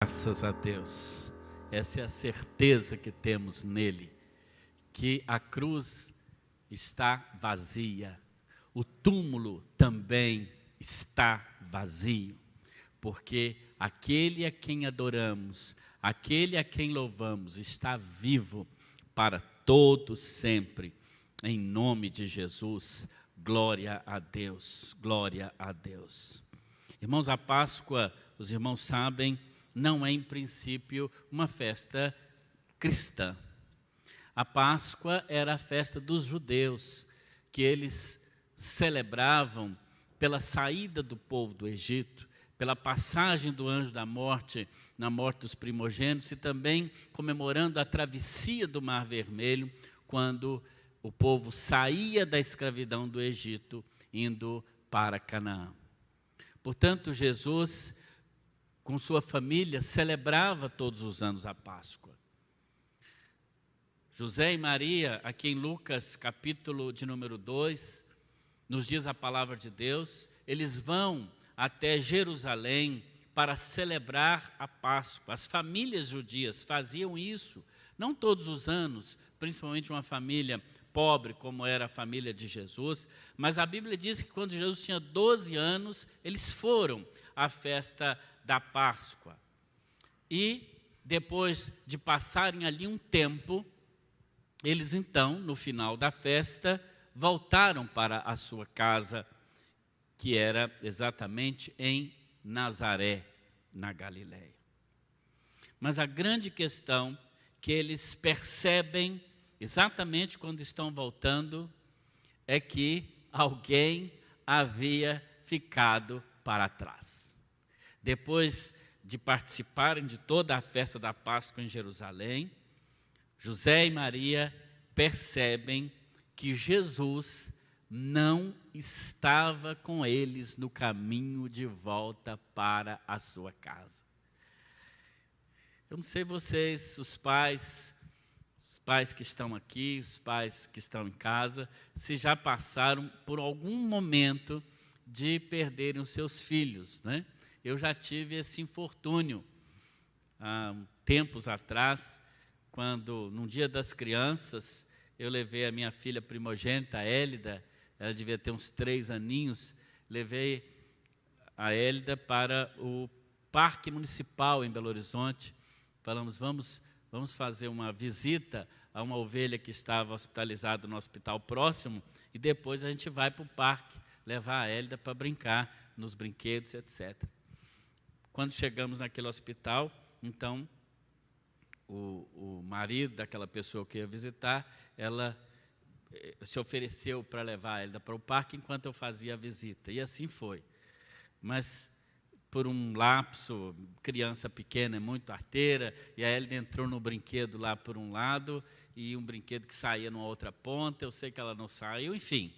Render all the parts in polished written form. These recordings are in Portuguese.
Graças a Deus, essa é a certeza que temos nele, que a cruz está vazia, o túmulo também está vazio, porque aquele a quem adoramos, aquele a quem louvamos, está vivo para todo sempre, em nome de Jesus. Glória a Deus, glória a Deus. Irmãos, a Páscoa, os irmãos sabem, não é em princípio uma festa cristã. A Páscoa era a festa dos judeus, que eles celebravam pela saída do povo do Egito, pela passagem do anjo da morte, na morte dos primogênitos, e também comemorando a travessia do Mar Vermelho, quando o povo saía da escravidão do Egito, indo para Canaã. Portanto, Jesus, com sua família, celebrava todos os anos a Páscoa. José e Maria, aqui em Lucas, capítulo de número 2, nos diz a palavra de Deus, eles vão até Jerusalém para celebrar a Páscoa. As famílias judias faziam isso, não todos os anos, principalmente uma família pobre, como era a família de Jesus, mas a Bíblia diz que quando Jesus tinha 12 anos, eles foram à festa da Páscoa. E depois de passarem ali um tempo, eles então, no final da festa, voltaram para a sua casa, que era exatamente em Nazaré, na Galileia. Mas a grande questão que eles percebem exatamente quando estão voltando é que alguém havia ficado para trás. Depois de participarem de toda a festa da Páscoa em Jerusalém, José e Maria percebem que Jesus não estava com eles no caminho de volta para a sua casa. Eu não sei vocês, os pais que estão aqui, os pais que estão em casa, se já passaram por algum momento de perderem os seus filhos, né? Eu já tive esse infortúnio há tempos atrás, quando, num dia das crianças, eu levei a minha filha primogênita, a Hélida, ela devia ter uns 3 aninhos, levei a Hélida para o Parque Municipal em Belo Horizonte. Falamos, vamos fazer uma visita a uma ovelha que estava hospitalizada no hospital próximo, e depois a gente vai para o parque, levar a Hélida para brincar nos brinquedos, etc. Quando chegamos naquele hospital, então, o marido daquela pessoa que ia visitar, ela se ofereceu para levar a Hélida para o parque enquanto eu fazia a visita, e assim foi. Mas, por um lapso, criança pequena é muito arteira, e a Hélida entrou no brinquedo lá por um lado, e um brinquedo que saía numa outra ponta, eu sei que ela não saiu, enfim.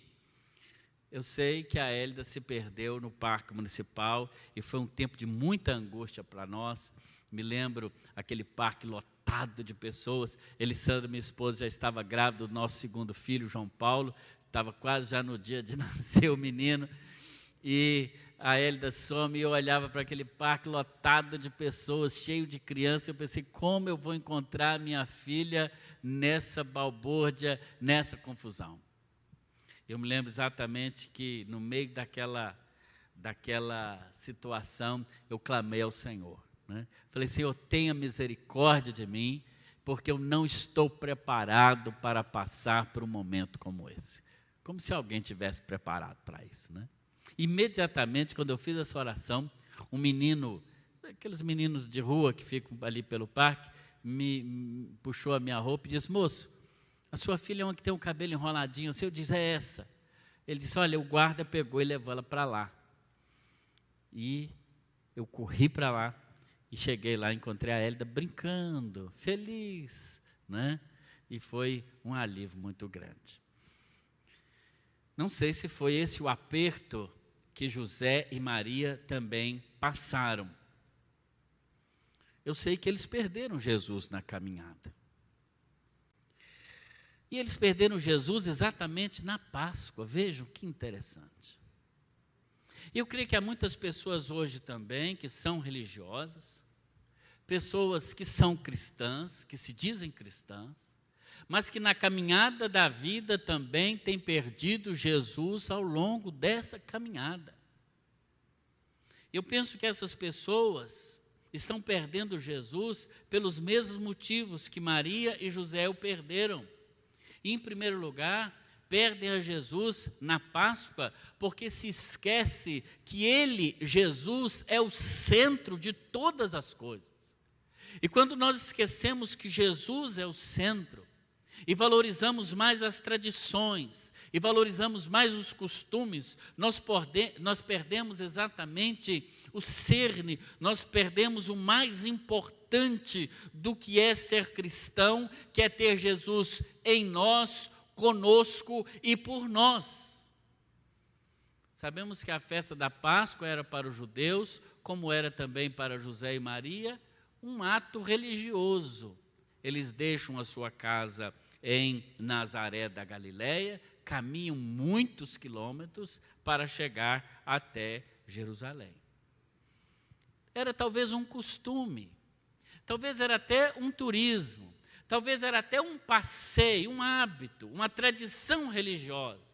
Eu sei que a Hélida se perdeu no Parque Municipal, e foi um tempo de muita angústia para nós. Me lembro aquele parque lotado de pessoas. Elisandra, minha esposa, já estava grávida do nosso segundo filho, João Paulo, estava quase já no dia de nascer o menino, e a Hélida some, e eu olhava para aquele parque lotado de pessoas, cheio de crianças, eu pensei, como eu vou encontrar minha filha nessa balbúrdia, nessa confusão? Eu me lembro exatamente que no meio daquela situação, eu clamei ao Senhor, né? Falei, Senhor, tenha misericórdia de mim, porque eu não estou preparado para passar por um momento como esse. Como se alguém tivesse preparado para isso, né? Imediatamente, quando eu fiz essa oração, um menino, aqueles meninos de rua que ficam ali pelo parque, me puxou a minha roupa e disse, moço, a sua filha é uma que tem um cabelo enroladinho. Eu disse, é essa. Ele disse, olha, o guarda pegou e levou ela para lá. E eu corri para lá e cheguei lá, encontrei a Hélida brincando, feliz, né? E foi um alívio muito grande. Não sei se foi esse o aperto que José e Maria também passaram. Eu sei que eles perderam Jesus na caminhada. E eles perderam Jesus exatamente na Páscoa. Vejam que interessante. Eu creio que há muitas pessoas hoje também que são religiosas, pessoas que são cristãs, que se dizem cristãs, mas que na caminhada da vida também têm perdido Jesus ao longo dessa caminhada. Eu penso que essas pessoas estão perdendo Jesus pelos mesmos motivos que Maria e José o perderam. E, em primeiro lugar, perdem a Jesus na Páscoa, porque se esquece que Ele, Jesus, é o centro de todas as coisas. E quando nós esquecemos que Jesus é o centro, e valorizamos mais as tradições, e valorizamos mais os costumes, nós perdemos exatamente o cerne, nós perdemos o mais importante do que é ser cristão, que é ter Jesus em nós, conosco e por nós. Sabemos que a festa da Páscoa era para os judeus, como era também para José e Maria, um ato religioso. Eles deixam a sua casa em Nazaré da Galileia, caminham muitos quilômetros para chegar até Jerusalém. Era talvez um costume, talvez era até um turismo, talvez era até um passeio, um hábito, uma tradição religiosa.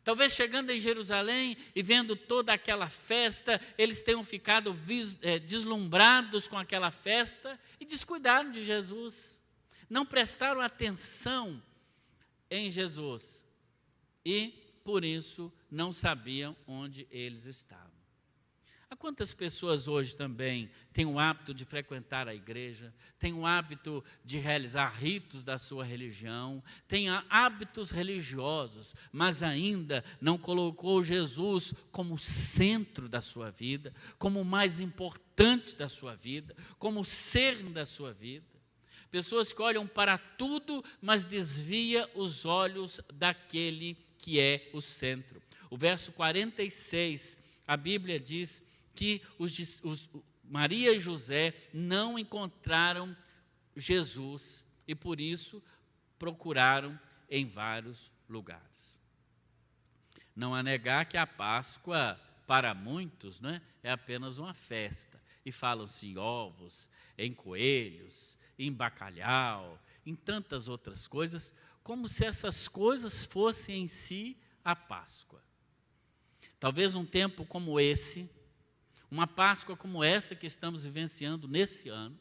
Talvez chegando em Jerusalém e vendo toda aquela festa, eles tenham ficado deslumbrados com aquela festa e descuidaram de Jesus. Não prestaram atenção em Jesus e, por isso, não sabiam onde eles estavam. Há quantas pessoas hoje também têm o hábito de frequentar a igreja, têm o hábito de realizar ritos da sua religião, têm hábitos religiosos, mas ainda não colocou Jesus como centro da sua vida, como o mais importante da sua vida, como o cerne da sua vida. Pessoas que olham para tudo, mas desvia os olhos daquele que é o centro. O verso 46, a Bíblia diz que Maria e José não encontraram Jesus e por isso procuraram em vários lugares. Não há negar que a Páscoa, para muitos, é apenas uma festa. E falam-se em ovos, em coelhos, em bacalhau, em tantas outras coisas, como se essas coisas fossem em si a Páscoa. Talvez um tempo como esse, uma Páscoa como essa que estamos vivenciando nesse ano,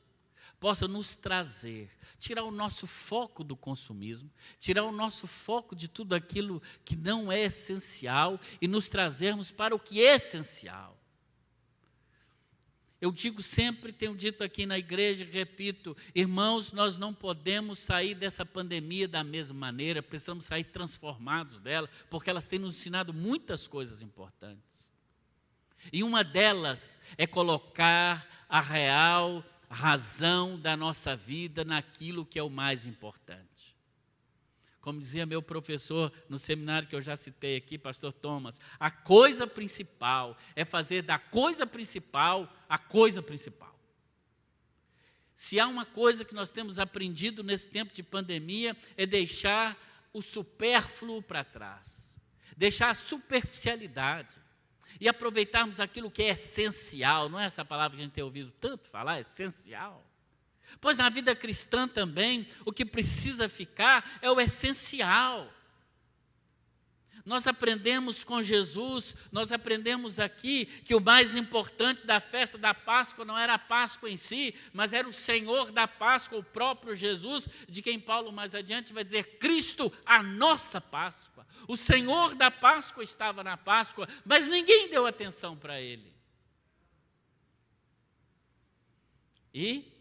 possa nos trazer, tirar o nosso foco do consumismo, tirar o nosso foco de tudo aquilo que não é essencial e nos trazermos para o que é essencial. Eu digo sempre, tenho dito aqui na igreja, repito, irmãos, nós não podemos sair dessa pandemia da mesma maneira, precisamos sair transformados dela, porque elas têm nos ensinado muitas coisas importantes. E uma delas é colocar a real razão da nossa vida naquilo que é o mais importante. Como dizia meu professor no seminário que eu já citei aqui, pastor Thomas, a coisa principal é fazer da coisa principal a coisa principal. Se há uma coisa que nós temos aprendido nesse tempo de pandemia, é deixar o supérfluo para trás, deixar a superficialidade e aproveitarmos aquilo que é essencial. Não é essa palavra que a gente tem ouvido tanto falar, essencial? Pois na vida cristã também, o que precisa ficar é o essencial. Nós aprendemos com Jesus, nós aprendemos aqui que o mais importante da festa da Páscoa não era a Páscoa em si, mas era o Senhor da Páscoa, o próprio Jesus, de quem Paulo mais adiante vai dizer, Cristo, a nossa Páscoa. O Senhor da Páscoa estava na Páscoa, mas ninguém deu atenção para ele. E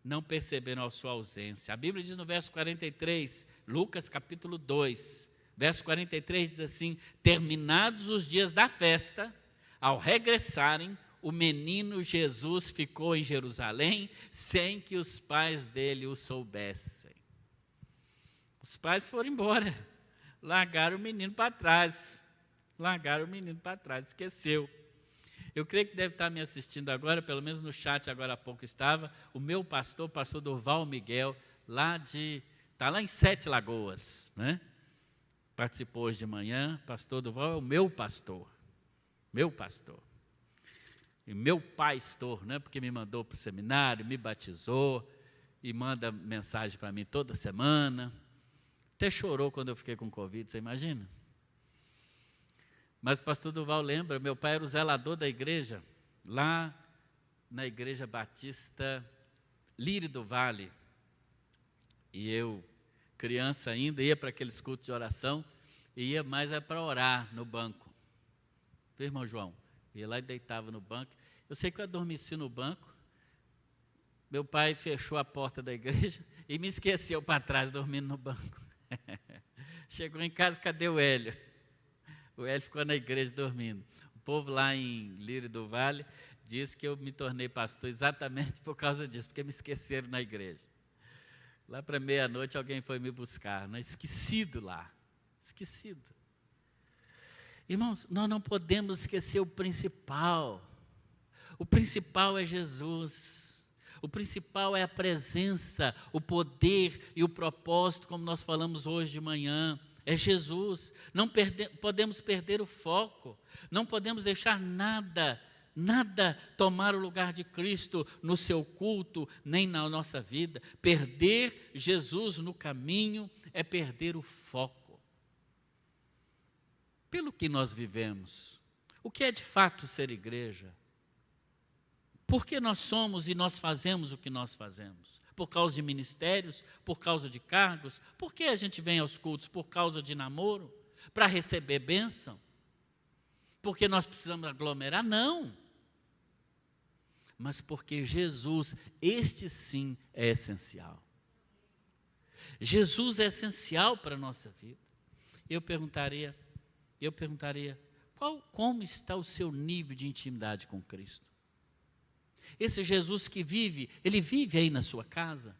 não perceberam a sua ausência. A Bíblia diz no verso 43, Lucas capítulo 2, verso 43 diz assim, terminados os dias da festa, ao regressarem, o menino Jesus ficou em Jerusalém, sem que os pais dele o soubessem. Os pais foram embora, largaram o menino para trás, esqueceu. Eu creio que deve estar me assistindo agora, pelo menos no chat agora há pouco estava, o meu pastor, pastor Durval Miguel, está lá em Sete Lagoas, né? Participou hoje de manhã, pastor Durval é o meu pastor. e meu pastor, né, porque me mandou para o seminário, me batizou e manda mensagem para mim toda semana. Até chorou quando eu fiquei com Covid, você imagina? Mas o pastor Duval lembra, meu pai era o zelador da igreja, lá na Igreja Batista Lírio do Vale. E eu, criança ainda, ia para aqueles cultos de oração, e ia mais para orar no banco. Viu, irmão João? Ia lá e deitava no banco. Eu sei que eu adormeci no banco. Meu pai fechou a porta da igreja e me esqueceu para trás, dormindo no banco. Chegou em casa, cadê o Hélio? O Hélio ficou na igreja dormindo. O povo lá em Lírio do Vale diz que eu me tornei pastor exatamente por causa disso, porque me esqueceram na igreja. Lá para meia-noite alguém foi me buscar, né? Esquecido lá, esquecido. Irmãos, nós não podemos esquecer o principal. O principal é Jesus. O principal é a presença, o poder e o propósito, como nós falamos hoje de manhã. É Jesus. Não podemos perder o foco. Não podemos deixar nada tomar o lugar de Cristo no seu culto, nem na nossa vida. Perder Jesus no caminho é perder o foco. Pelo que nós vivemos, o que é de fato ser igreja? Por que nós somos e nós fazemos o que nós fazemos? Por causa de ministérios? Por causa de cargos? Por que a gente vem aos cultos? Por causa de namoro? Para receber bênção? Porque nós precisamos aglomerar? Não. Mas porque Jesus, este sim é essencial. Jesus é essencial para a nossa vida. Eu perguntaria, como está o seu nível de intimidade com Cristo? Esse Jesus que vive, ele vive aí na sua casa?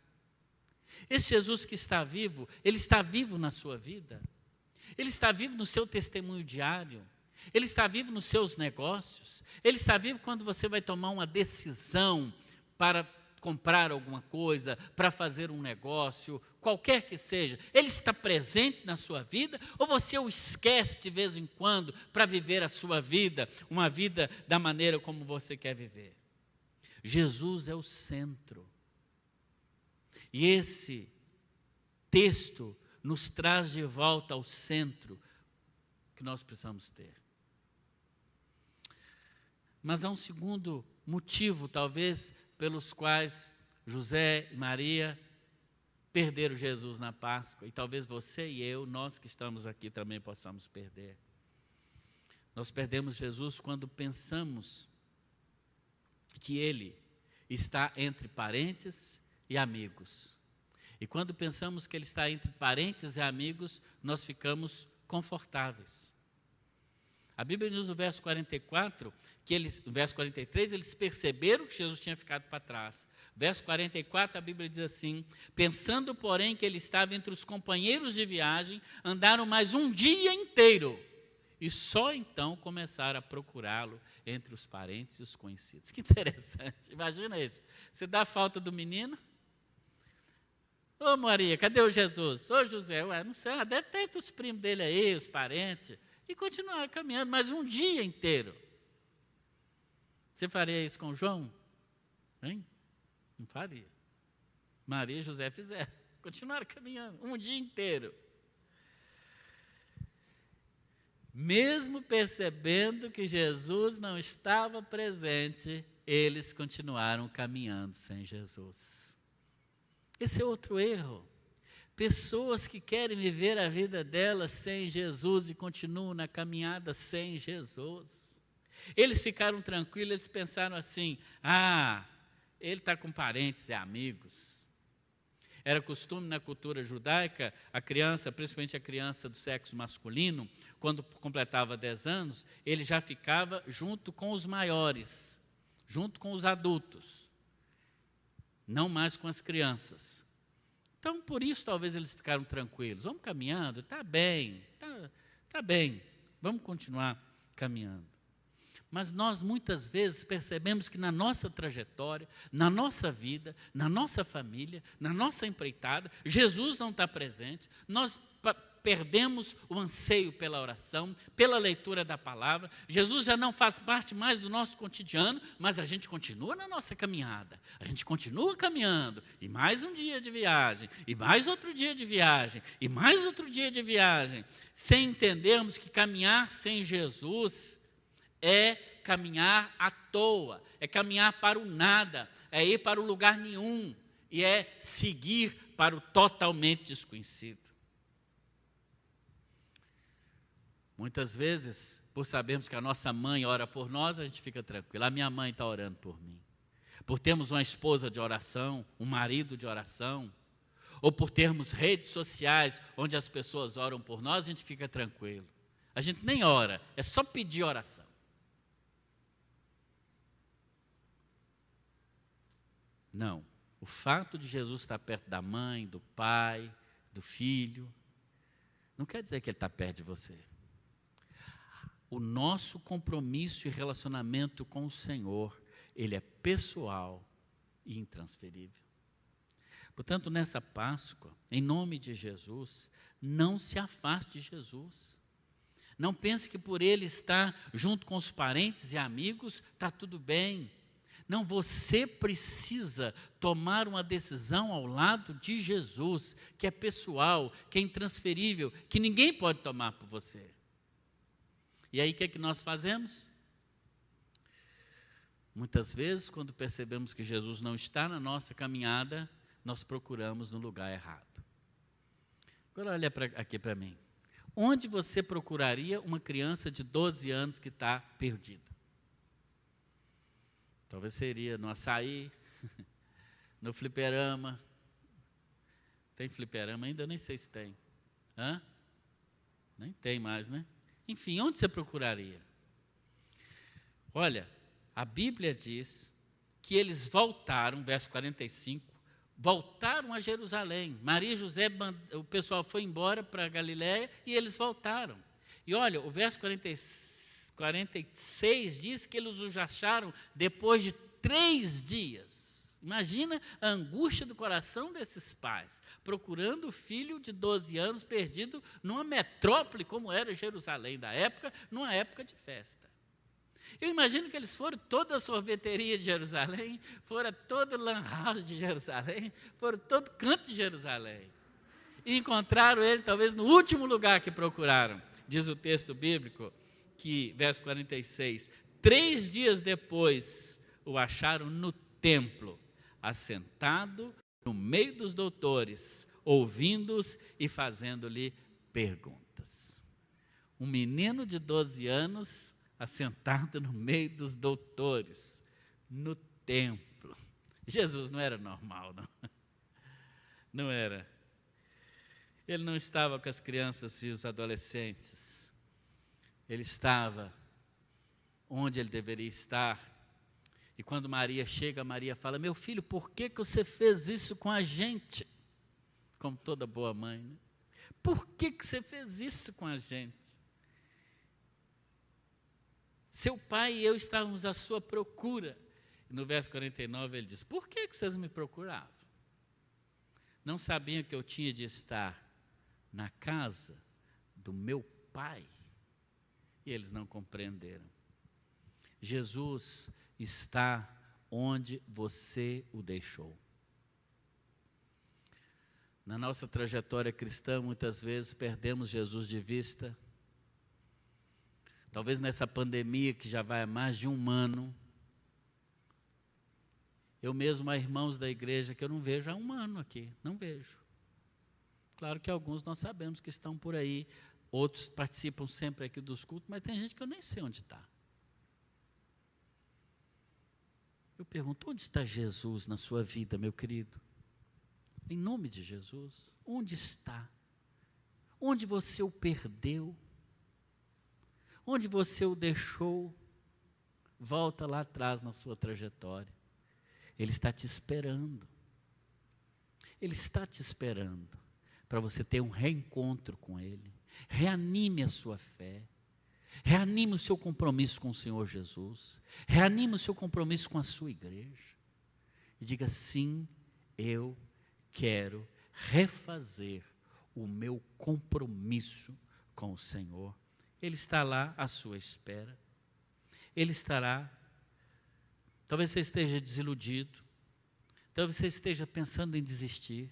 Esse Jesus que está vivo, ele está vivo na sua vida? Ele está vivo no seu testemunho diário? Ele está vivo nos seus negócios? Ele está vivo quando você vai tomar uma decisão para comprar alguma coisa, para fazer um negócio, qualquer que seja? Ele está presente na sua vida? Ou você o esquece de vez em quando para viver a sua vida, uma vida da maneira como você quer viver? Jesus é o centro. E esse texto nos traz de volta ao centro que nós precisamos ter. Mas há um segundo motivo, talvez, pelos quais José e Maria perderam Jesus na Páscoa. E talvez você e eu, nós que estamos aqui, também possamos perder. Nós perdemos Jesus quando pensamos que Ele está entre parentes e amigos. E quando pensamos que Ele está entre parentes e amigos, nós ficamos confortáveis. A Bíblia diz no verso 44, no verso 43, eles perceberam que Jesus tinha ficado para trás. Verso 44, a Bíblia diz assim: pensando, porém, que Ele estava entre os companheiros de viagem, andaram mais um dia inteiro. E só então começaram a procurá-lo entre os parentes e os conhecidos. Que interessante, imagina isso. Você dá falta do menino? Ô Maria, cadê o Jesus? Ô José, não sei, deve ter entre os primos dele aí, os parentes. E continuaram caminhando mais um dia inteiro. Você faria isso com João? Hein? Não faria. Maria e José fizeram. Continuaram caminhando um dia inteiro. Mesmo percebendo que Jesus não estava presente, eles continuaram caminhando sem Jesus. Esse é outro erro. Pessoas que querem viver a vida delas sem Jesus e continuam na caminhada sem Jesus. Eles ficaram tranquilos, eles pensaram assim: ele está com parentes e amigos. Era costume na cultura judaica, a criança, principalmente a criança do sexo masculino, quando completava 10 anos, ele já ficava junto com os maiores, junto com os adultos, não mais com as crianças. Então, por isso, talvez eles ficaram tranquilos. Vamos caminhando, está bem, tá bem, vamos continuar caminhando. Mas nós, muitas vezes, percebemos que na nossa trajetória, na nossa vida, na nossa família, na nossa empreitada, Jesus não está presente. Nós perdemos o anseio pela oração, pela leitura da palavra. Jesus já não faz parte mais do nosso cotidiano, mas a gente continua na nossa caminhada. A gente continua caminhando, e mais um dia de viagem, e mais outro dia de viagem, e mais outro dia de viagem, sem entendermos que caminhar sem Jesus é caminhar à toa, é caminhar para o nada, é ir para o lugar nenhum, e é seguir para o totalmente desconhecido. Muitas vezes, por sabermos que a nossa mãe ora por nós, a gente fica tranquilo. A minha mãe está orando por mim. Por termos uma esposa de oração, um marido de oração, ou por termos redes sociais onde as pessoas oram por nós, a gente fica tranquilo. A gente nem ora, é só pedir oração. Não. O fato de Jesus estar perto da mãe, do pai, do filho, não quer dizer que Ele está perto de você. O nosso compromisso e relacionamento com o Senhor, ele é pessoal e intransferível. Portanto, nessa Páscoa, em nome de Jesus, não se afaste de Jesus. Não pense que por Ele estar junto com os parentes e amigos, está tudo bem. Não, você precisa tomar uma decisão ao lado de Jesus, que é pessoal, que é intransferível, que ninguém pode tomar por você. E aí o que é que nós fazemos? Muitas vezes, quando percebemos que Jesus não está na nossa caminhada, nós procuramos no lugar errado. Agora olha aqui para mim. Onde você procuraria uma criança de 12 anos que está perdida? Talvez seria no açaí, no fliperama. Tem fliperama ainda? Nem sei se tem. Hã? Nem tem mais, né? Enfim, onde você procuraria? Olha, a Bíblia diz que eles voltaram, verso 45, voltaram a Jerusalém. Maria e José, o pessoal foi embora para Galiléia e eles voltaram. E olha, o verso 46 diz que eles os acharam depois de 3 dias. Imagina a angústia do coração desses pais, procurando o filho de 12 anos perdido numa metrópole como era Jerusalém da época, numa época de festa. Eu imagino que eles foram toda a sorveteria de Jerusalém, foram todo o lan house de Jerusalém, foram todo canto de Jerusalém. E encontraram ele talvez no último lugar que procuraram. Diz o texto bíblico que, verso 46, 3 dias depois o acharam no templo, assentado no meio dos doutores, ouvindo-os e fazendo-lhe perguntas. Um menino de 12 anos assentado no meio dos doutores, no templo. Jesus não era normal, não. Não era. Ele não estava com as crianças e os adolescentes. Ele estava onde ele deveria estar. E quando Maria chega, Maria fala: meu filho, por que você fez isso com a gente? Como toda boa mãe, né? Por que você fez isso com a gente? Seu pai e eu estávamos à sua procura. E no verso 49 ele diz: por que vocês me procuravam? Não sabiam que eu tinha de estar na casa do meu pai? E eles não compreenderam. Jesus está onde você o deixou. Na nossa trajetória cristã, muitas vezes perdemos Jesus de vista. Talvez nessa pandemia que já vai há mais de 1 ano, eu mesmo há irmãos da igreja que eu não vejo há 1 ano aqui, não vejo. Claro que alguns nós sabemos que estão por aí, outros participam sempre aqui dos cultos, mas tem gente que eu nem sei onde está. Eu pergunto, onde está Jesus na sua vida, meu querido? Em nome de Jesus, onde está? Onde você o perdeu? Onde você o deixou? Volta lá atrás na sua trajetória. Ele está te esperando. Ele está te esperando para você ter um reencontro com Ele. Reanime a sua fé. Reanime o seu compromisso com o Senhor Jesus. Reanime o seu compromisso com a sua igreja. E diga: sim, eu quero refazer o meu compromisso com o Senhor. Ele está lá à sua espera. Ele estará. Talvez você esteja desiludido. Talvez você esteja pensando em desistir.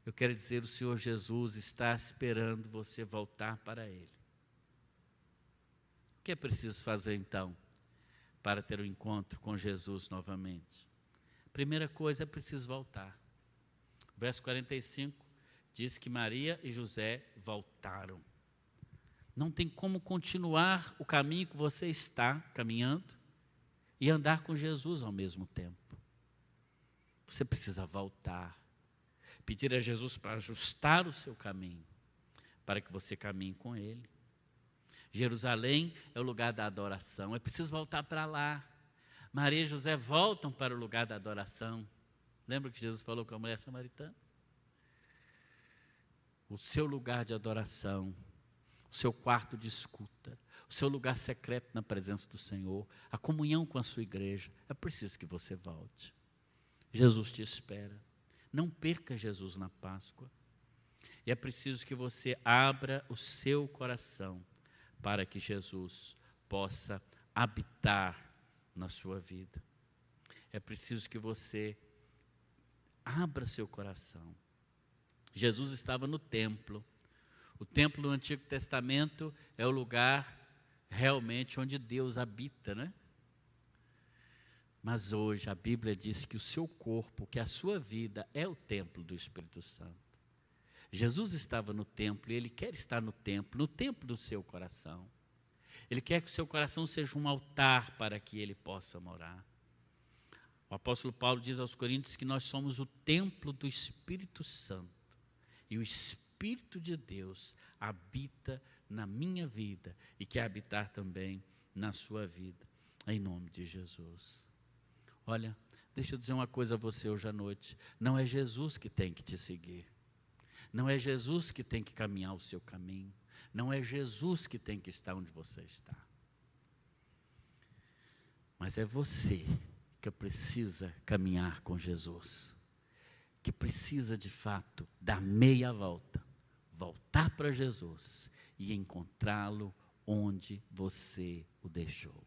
Eu quero dizer, o Senhor Jesus está esperando você voltar para Ele. O que é preciso fazer então para ter um encontro com Jesus novamente? Primeira coisa, é preciso voltar. Verso 45 diz que Maria e José voltaram. Não tem como continuar o caminho que você está caminhando e andar com Jesus ao mesmo tempo. Você precisa voltar. Pedir a Jesus para ajustar o seu caminho, para que você caminhe com Ele. Jerusalém é o lugar da adoração, é preciso voltar para lá. Maria e José voltam para o lugar da adoração. Lembra que Jesus falou com a mulher samaritana? O seu lugar de adoração, o seu quarto de escuta, o seu lugar secreto na presença do Senhor, a comunhão com a sua igreja, é preciso que você volte. Jesus te espera. Não perca Jesus na Páscoa. E é preciso que você abra o seu coração para que Jesus possa habitar na sua vida. É preciso que você abra seu coração. Jesus estava no templo. O templo do Antigo Testamento é o lugar realmente onde Deus habita, né? Mas hoje a Bíblia diz que o seu corpo, que a sua vida é o templo do Espírito Santo. Jesus estava no templo e Ele quer estar no templo do seu coração. Ele quer que o seu coração seja um altar para que Ele possa morar. O apóstolo Paulo diz aos Coríntios que nós somos o templo do Espírito Santo. E o Espírito de Deus habita na minha vida e quer habitar também na sua vida. Em nome de Jesus. Olha, deixa eu dizer uma coisa a você hoje à noite. Não é Jesus que tem que te seguir. Não é Jesus que tem que caminhar o seu caminho. Não é Jesus que tem que estar onde você está. Mas é você que precisa caminhar com Jesus. Que precisa de fato dar meia volta. Voltar para Jesus e encontrá-lo onde você o deixou.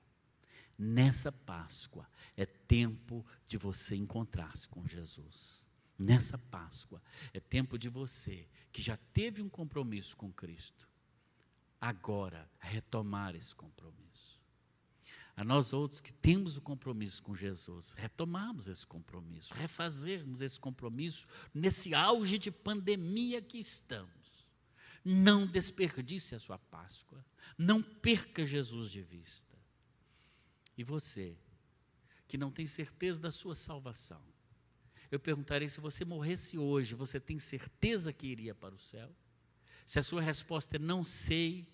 Nessa Páscoa é tempo de você encontrar-se com Jesus. Nessa Páscoa é tempo de você, que já teve um compromisso com Cristo, agora retomar esse compromisso. A nós outros que temos o compromisso com Jesus, retomarmos esse compromisso, refazermos esse compromisso nesse auge de pandemia que estamos. Não desperdice a sua Páscoa, não perca Jesus de vista. E você, que não tem certeza da sua salvação, eu perguntarei, se você morresse hoje, você tem certeza que iria para o céu? Se a sua resposta é não sei,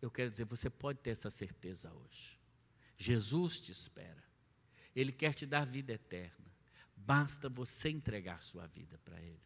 eu quero dizer, você pode ter essa certeza hoje. Jesus te espera. Ele quer te dar vida eterna. Basta você entregar sua vida para Ele.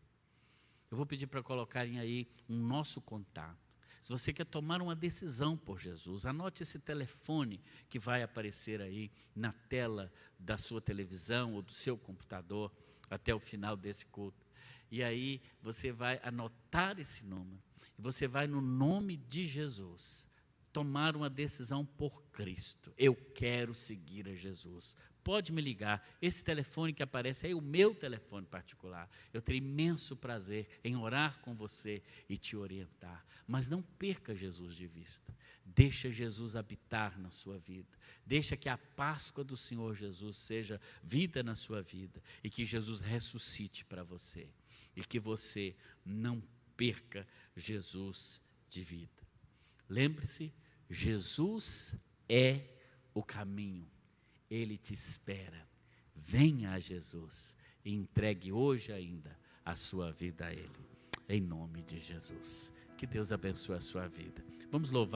Eu vou pedir para colocarem aí um nosso contato. Se você quer tomar uma decisão por Jesus, anote esse telefone que vai aparecer aí na tela da sua televisão ou do seu computador até o final desse culto. E aí você vai anotar esse número e você vai, no nome de Jesus, tomar uma decisão por Cristo. Eu quero seguir a Jesus. Pode me ligar, esse telefone que aparece aí é o meu telefone particular. Eu terei imenso prazer em orar com você e te orientar. Mas não perca Jesus de vista. Deixa Jesus habitar na sua vida. Deixa que a Páscoa do Senhor Jesus seja vida na sua vida. E que Jesus ressuscite para você. E que você não perca Jesus de vida. Lembre-se, Jesus é o caminho. Ele te espera. Venha a Jesus e entregue hoje ainda a sua vida a Ele. Em nome de Jesus. Que Deus abençoe a sua vida. Vamos louvar.